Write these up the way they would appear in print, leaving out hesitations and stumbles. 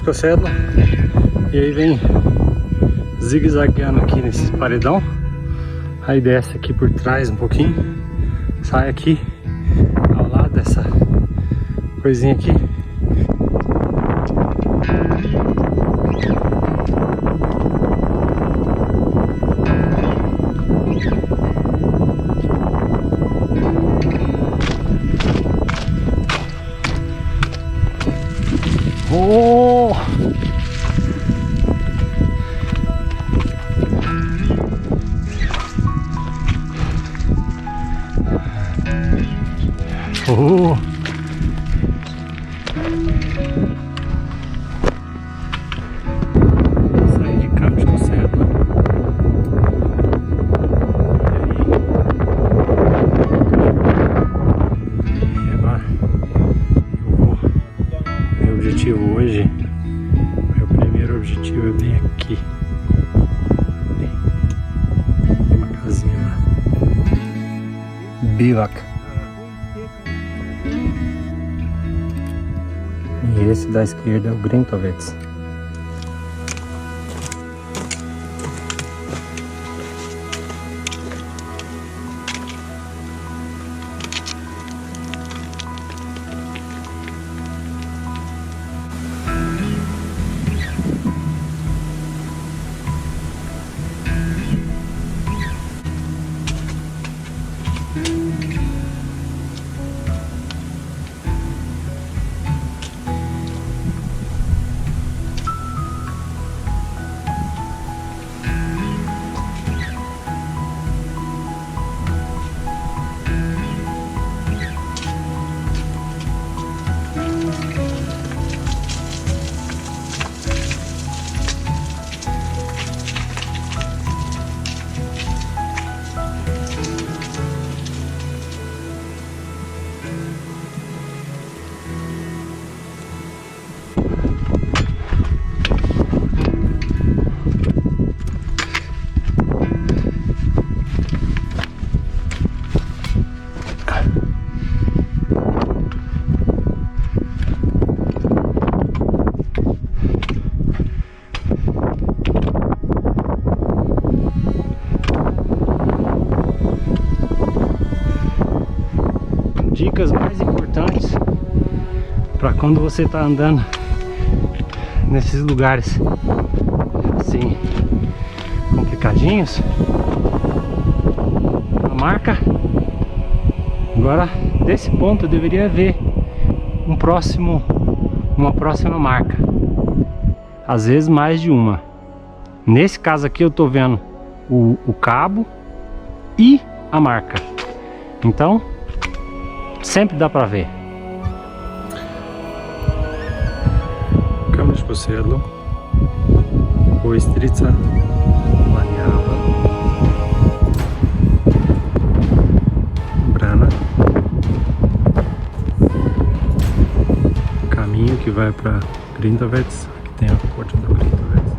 Kamniško Sedlo. E aí vem zigue-zagueando aqui nesse paredão. Aí desce aqui por trás um pouquinho. Sai aqui ao lado dessa coisinha aqui. Oh! Oh! Saí de Kamniško Sedlo. E agora eu vou. Meu objetivo hoje, meu primeiro objetivo é bem aqui. Tem uma casinha lá. Bivak. E esse da esquerda é o Incríveis. Dicas mais importantes para quando você está andando nesses lugares assim complicadinhos. A marca agora desse ponto eu deveria ver uma próxima marca, às vezes mais de uma. Nesse caso aqui eu tô vendo o cabo e a marca, então sempre dá pra ver. Kamniško Sedlo, Oistrica, Lanhava, Brana, caminho que vai para Incríveis. Aqui tem a porta do Incríveis.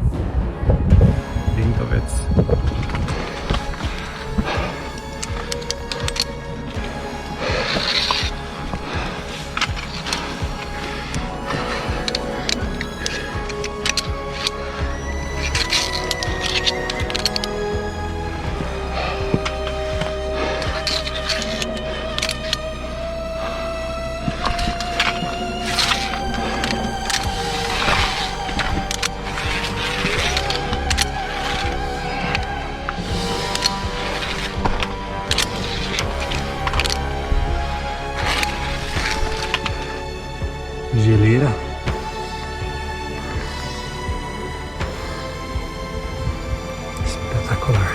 Geleira. Espetacular.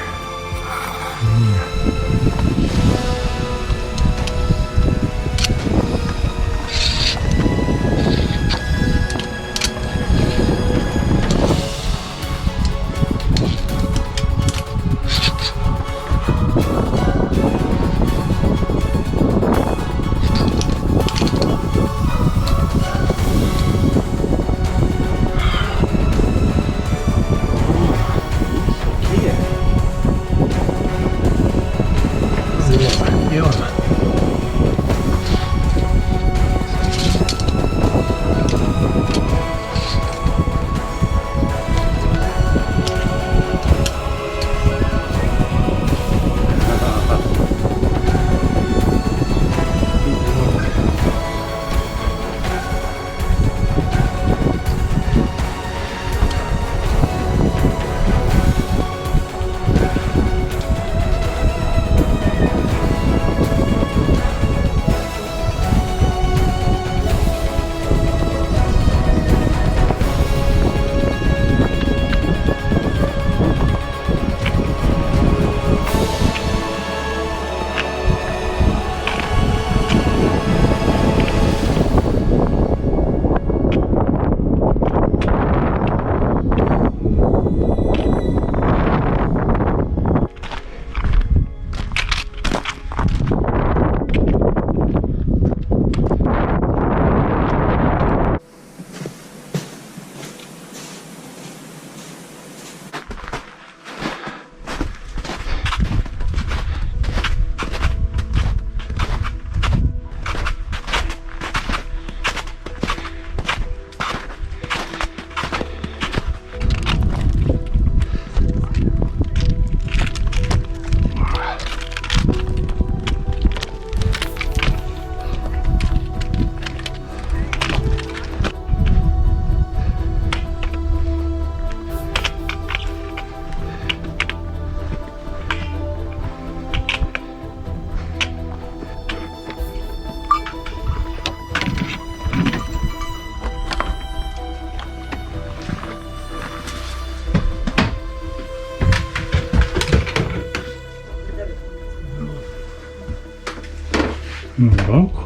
Um banco,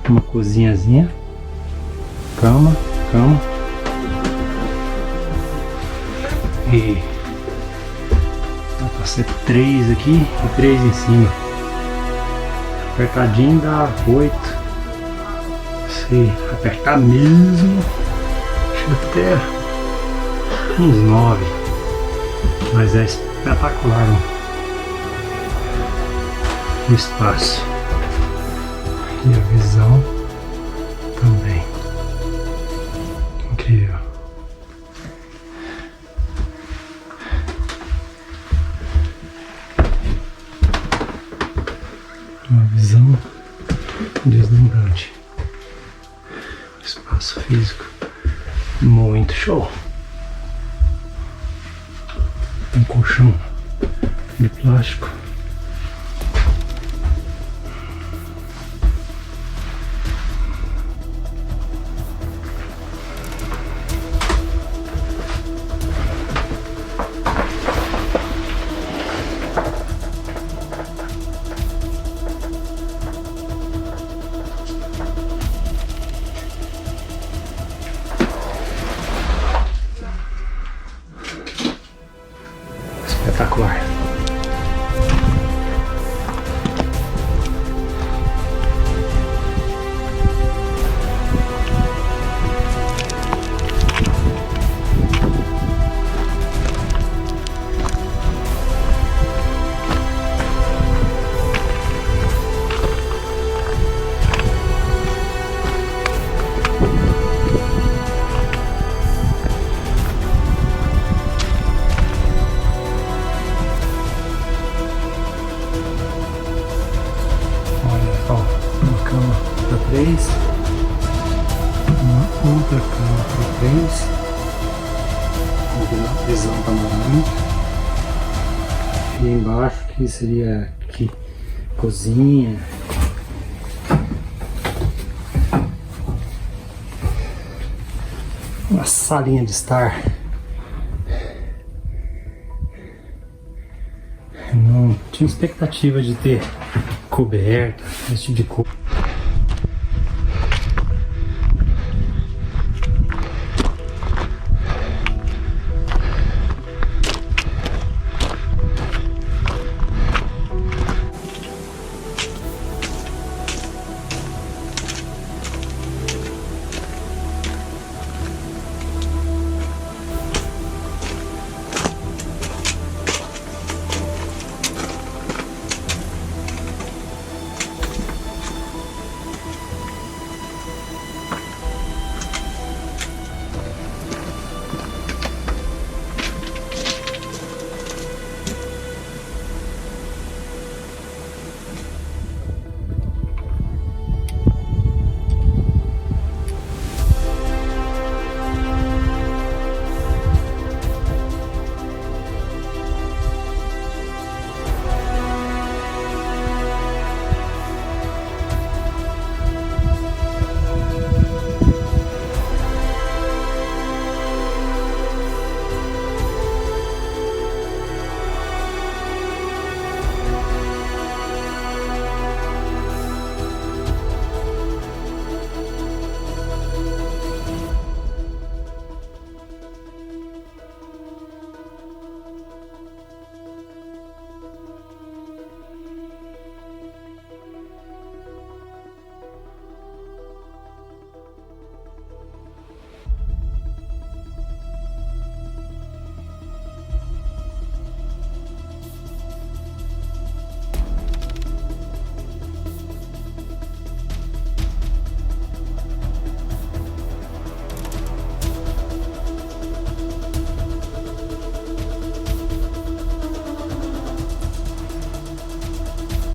uma cozinhazinha, cama. E dá pra ser 3 aqui e 3 em cima. Apertadinho dá 8. Se apertar mesmo, chega até uns 9. Mas é espetacular o espaço. E a visão também. Incrível. Uma visão deslumbrante. Espaço físico muito show. Um colchão de plástico. Espetacular. Para 3, uma outra cama para 3, a visão panorâmica, e embaixo que seria aqui cozinha, uma salinha de estar. Eu não tinha expectativa de ter coberta, esse tipo de coisa.